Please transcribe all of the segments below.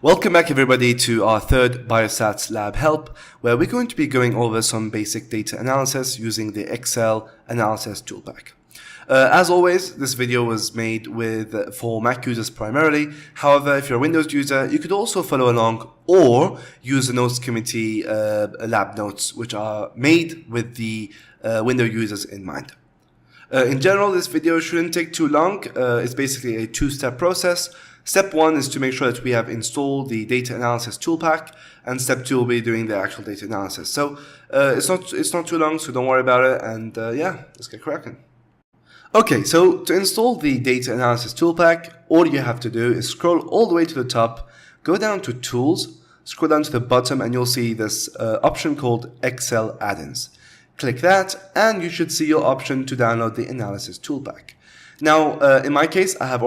Welcome back everybody to our third Biostats Lab help, where we're going to be going over some basic data analysis using the Excel Analysis Toolpack. As always, this video was made for Mac users primarily. However, if you're a Windows user, you could also follow along or use the Notes Committee lab notes, which are made with the Windows users in mind. In general, this video shouldn't take too long. It's basically a two-step process. Step one is to make sure that we have installed the data analysis toolpack, and step two will be doing the actual data analysis. So it's not too long, so don't worry about it. And yeah, let's get cracking. Okay, so to install the data analysis toolpack, all you have to do is scroll all the way to the top, go down to Tools, scroll down to the bottom, and you'll see this option called Excel Add-ins. Click that, and you should see your option to download the analysis toolpack. Now, in my case, I have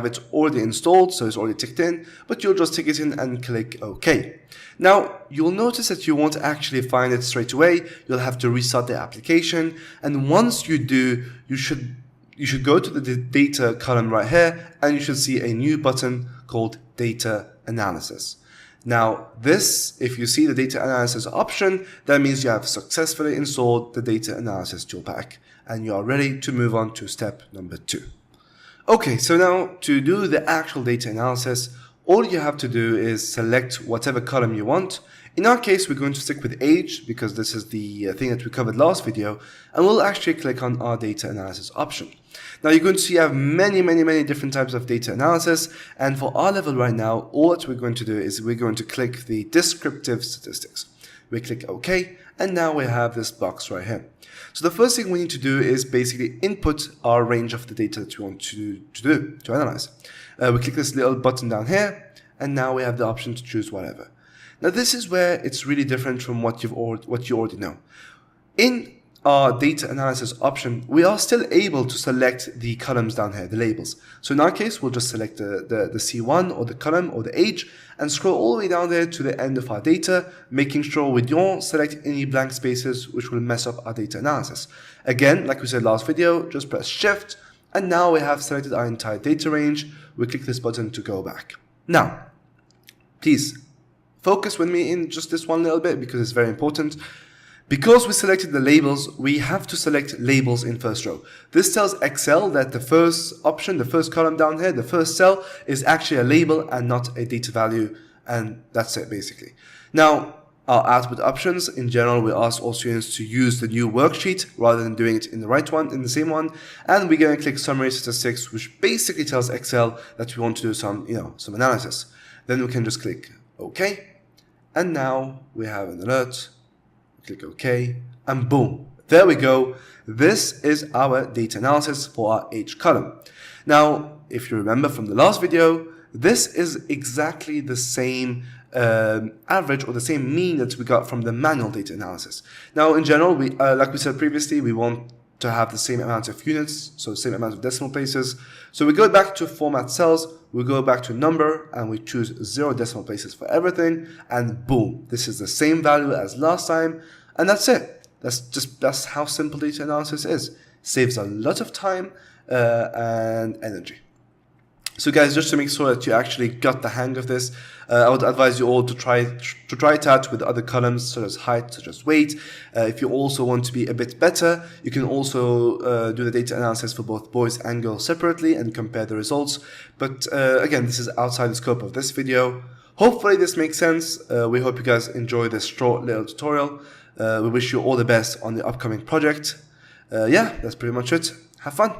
it already installed, so it's already ticked in, but you'll just tick it in and click OK. Now, you'll notice that you won't actually find it straight away. You'll have to restart the application, and once you do, you should go to the data column right here, and you should see a new button called Data Analysis. Now, if you see the data analysis option, that means you have successfully installed the data analysis toolpack and you are ready to move on to step number 2. Okay, so now to do the actual data analysis, all you have to do is select whatever column you want. In our case, we're going to stick with age because this is the thing that we covered last video, and we'll actually click on our data analysis option. Now you're going to see you have many different types of data analysis, and for our level right now, all that we're going to do is we're going to click the descriptive statistics. We click OK, and now we have this box right here. So the first thing we need to do is basically input our range of the data that we want to analyze. We click this little button down here, and now we have the option to choose whatever. Now this is where it's really different from what you already know. In our data analysis option, we are still able to select the columns down here, the labels. So in our case, we'll just select the C1 or the column or the age and scroll all the way down there to the end of our data, making sure we don't select any blank spaces which will mess up our data analysis. Again, like we said last video, just press Shift, and now we have selected our entire data range. We click this button to go back. Now, please focus with me in just this one little bit because it's very important. Because we selected the labels, we have to select labels in first row. This tells Excel that the first option, the first column down here, the first cell is actually a label and not a data value, and that's it basically. Now, our output options, in general, we ask all students to use the new worksheet rather than doing it in the same one, and we're going to click Summary Statistics, which basically tells Excel that we want to do some analysis. Then we can just click OK, and now we have an alert. Click OK, and boom, there we go. This is our data analysis for our age column. Now, if you remember from the last video, this is exactly the same average or the same mean that we got from the manual data analysis. Now, in general, like we said previously, we want to have the same amount of units, so the same amount of decimal places. So we go back to Format Cells, we go back to Number, and we choose 0 decimal places for everything, and boom, this is the same value as last time, and that's it. That's how simple data analysis is. Saves a lot of time and energy. So guys, just to make sure that you actually got the hang of this, I would advise you all to try it out with other columns such as height, such as weight. If you also want to be a bit better, you can also do the data analysis for both boys and girls separately and compare the results. But again, this is outside the scope of this video. Hopefully this makes sense. We hope you guys enjoy this short little tutorial. We wish you all the best on the upcoming project. Yeah, that's pretty much it. Have fun.